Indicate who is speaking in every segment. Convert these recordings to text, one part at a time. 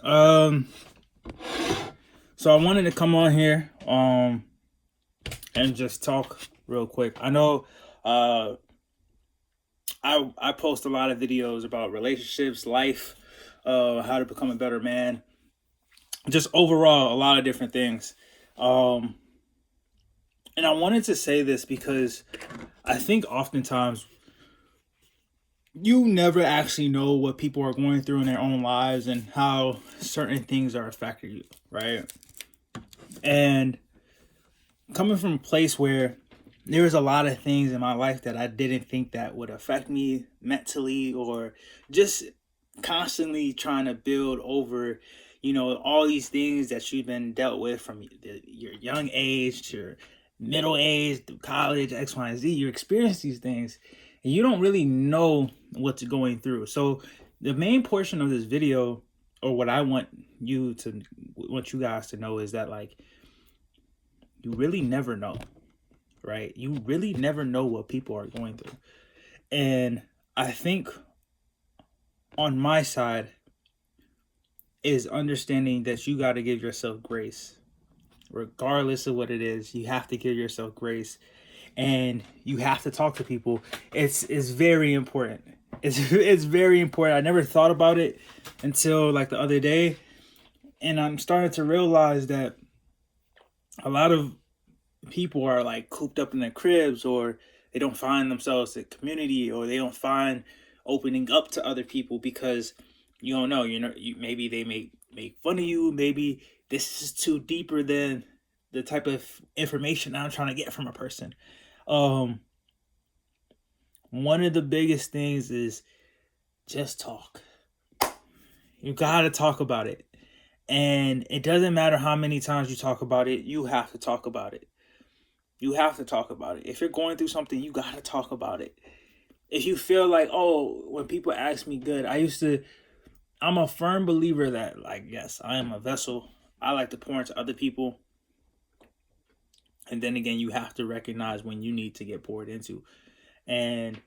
Speaker 1: Um, so I wanted to come on here, and just talk real quick. I know, uh, I post a lot of videos about relationships, life, how to become a better man, just overall a lot of different things. Um, and I wanted to say this because I think oftentimes you never actually know what people are going through in their own lives and how certain things are affecting you, right? And coming from a place where there was a lot of things in my life that I didn't think that would affect me mentally, or just constantly trying to build over, all these things that you've been dealt with from your young age to your middle age through college, X, Y, and Z. You experience these things and you don't really know what's going through. So the main portion of this video, or what I want you guys to know, is that, like, you really never know, right? You really never know what people are going through. And I think on my side is understanding that you got to give yourself grace. Regardless of what it is, you have to give yourself grace, and you have to talk to people. It's very important. It's very important. I never thought about it until like the other day, and I'm starting to realize that a lot of people are like cooped up in their cribs, or they don't find themselves in community, or they don't find opening up to other people because you don't know, maybe they make fun of you, maybe this is too deeper than the type of information I'm trying to get from a person. um One of the biggest things is just talk. You gotta talk about it, and it doesn't matter how many times you talk about it, you have to talk about it. You have to talk about it. If you're going through something, you gotta talk about it. If you feel like, oh, when people ask me good, I'm a firm believer that, like, yes, I am a vessel. I like to pour into other people. And then again, you have to recognize when you need to get poured into. And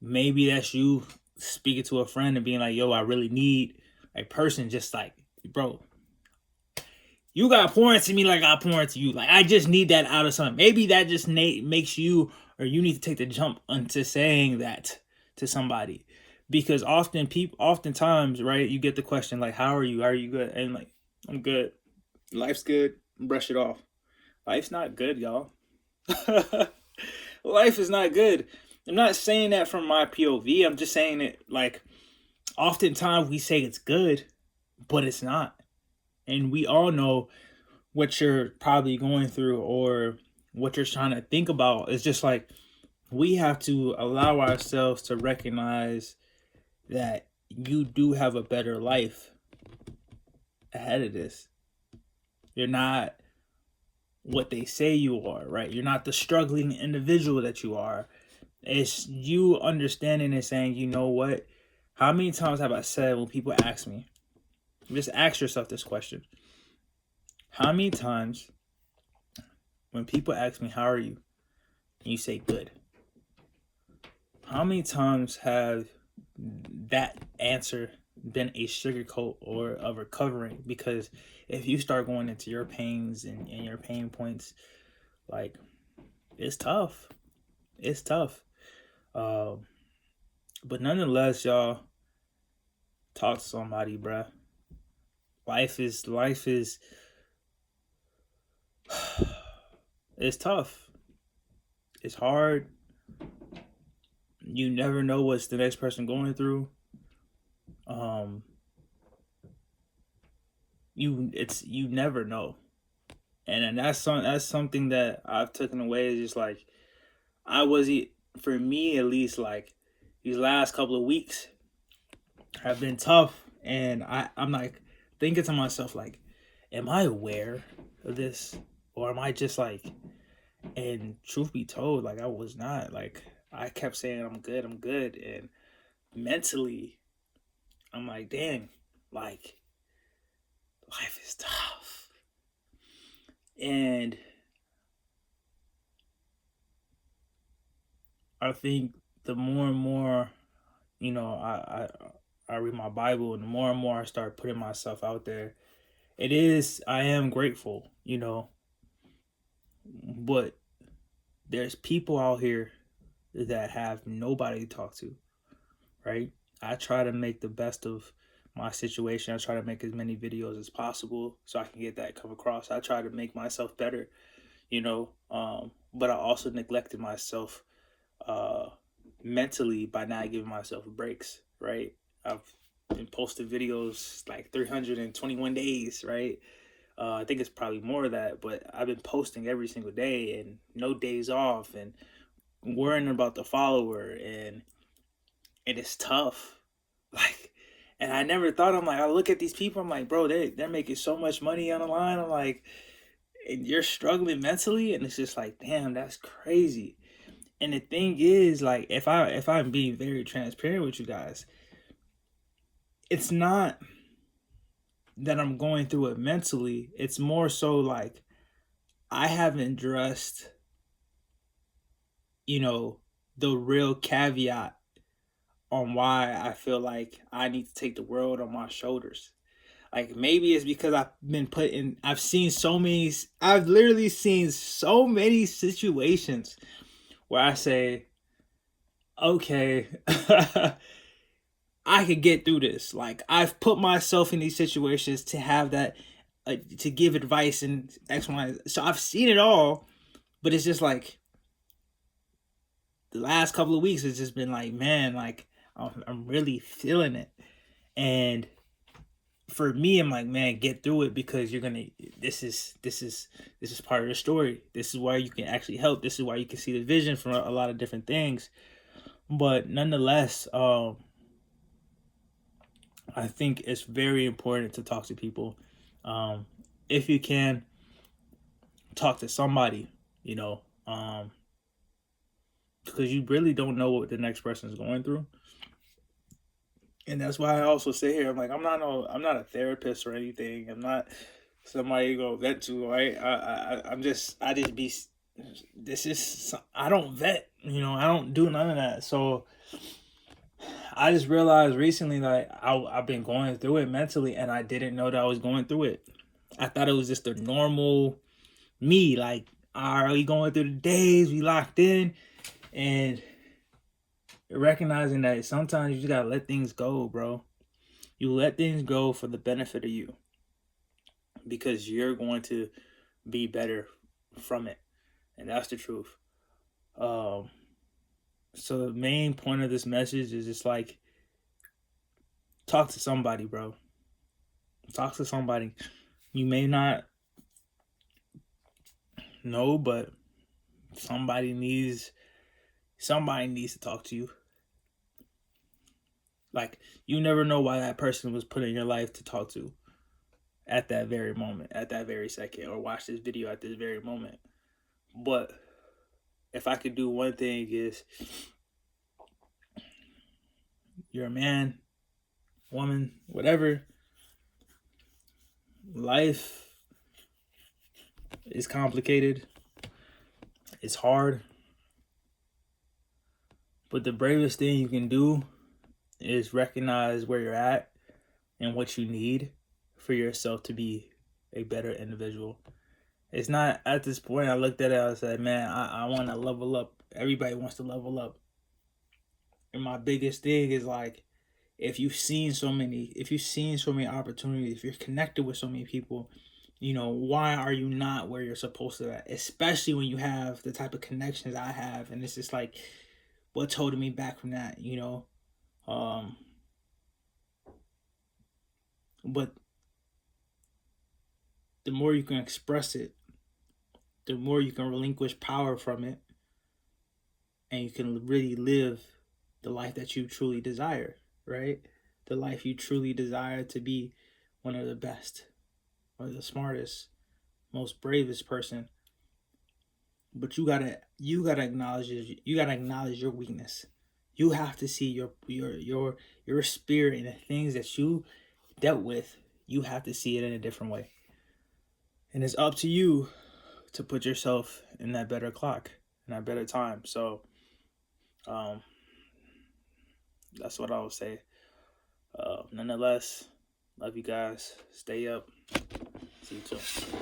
Speaker 1: maybe that's you speaking to a friend and being like, yo, I really need a person just like, bro, you got to pour into me like I pour into you. Like, I just need that out of something. Maybe that just makes you, or you need to take the jump into saying that to somebody. Because oftentimes, right, you get the question like, how are you? Are you good? And like, I'm good. Life's good. Brush it off. Life's not good, y'all. Life is not good. I'm not saying that from my POV. I'm just saying it like, oftentimes we say it's good, but it's not. And we all know what you're probably going through, or what you're trying to think about. It's just like, we have to allow ourselves to recognize that you do have a better life ahead of this. You're not what they say you are, right? You're not the struggling individual that you are. It's you understanding and saying, you know what? How many times have I said, when people ask me, just ask yourself this question. How many times when people ask me, how are you? And you say good. How many times have that answer been a sugarcoat or a recovering? Because if you start going into your pains and your pain points, like, it's tough. It's tough. But nonetheless, y'all, talk to somebody, bruh. Life is it's tough. It's hard. You never know what's the next person going through. Um, you never know, and that's something that I've taken away. Is just like, I was for me at least, like, these last couple of weeks have been tough, and I'm like thinking to myself like, am I aware of this, or am I just like? And truth be told, like, I was not. Like, I kept saying I'm good, and mentally, I'm like, dang, like, life is tough. And I think the more and more, I I read my Bible, and the more and more I start putting myself out there, I am grateful, but there's people out here that have nobody to talk to, right? I try to make the best of my situation. I try to make as many videos as possible so I can get that come across. I try to make myself better, but I also neglected myself uh, mentally by not giving myself breaks, right? I've been posting videos like 321 days, right? I think it's probably more of that, but I've been posting every single day and no days off and worrying about the follower, and it's tough. Like, and I never thought, I'm like, I look at these people, I'm like, bro, they're making so much money on the line. I'm like, and you're struggling mentally, and it's just like, damn, that's crazy. And the thing is, like, if I'm being very transparent with you guys, it's not that I'm going through it mentally. It's more so like I haven't addressed, the real caveat on why I feel like I need to take the world on my shoulders. Like, maybe it's because I've literally seen so many situations where I say, okay, I could get through this. Like, I've put myself in these situations to have that, to give advice and X, Y. So I've seen it all, but it's just like the last couple of weeks, it's just been like, man, like I'm really feeling it. And for me, I'm like, man, get through it, because you're gonna. This is part of the story. This is why you can actually help. This is why you can see the vision from a lot of different things. But nonetheless, I think it's very important to talk to people. If you can, talk to somebody, because you really don't know what the next person is going through. And that's why I also say here, I'm like, I'm not a therapist or anything. I'm not somebody you go vet to, right? I just be, I don't vet, I don't do none of that. So I just realized recently that I've been going through it mentally, and I didn't know that I was going through it. I thought it was just a normal me, like, all right, we going through the days, we locked in, and recognizing that sometimes you just gotta let things go, bro. You let things go for the benefit of you, because you're going to be better from it, and that's the truth. Um, so the main point of this message is just like, talk to somebody, bro. Talk to somebody. You may not know, but somebody needs to talk to you. Like, you never know why that person was put in your life to talk to at that very moment, at that very second, or watch this video at this very moment. But if I could do one thing, is you're a man, woman, whatever, life is complicated. It's hard. But the bravest thing you can do is recognize where you're at and what you need for yourself to be a better individual. It's not, at this point, I looked at it, I said, man, I want to level up. Everybody wants to level up. And my biggest thing is like, if you've seen so many opportunities, if you're connected with so many people, why are you not where you're supposed to at? Especially when you have the type of connections I have. And it's just like, what's holding me back from that, but the more you can express it, the more you can relinquish power from it, and you can really live the life that you truly desire, right? The life you truly desire to be one of the best, or the smartest, most bravest person. But you gotta acknowledge your weakness. You have to see your spirit and the things that you dealt with. You have to see it in a different way, and it's up to you to put yourself in that better clock, in that better time. So, that's what I would say. Nonetheless, love you guys. Stay up. See you soon.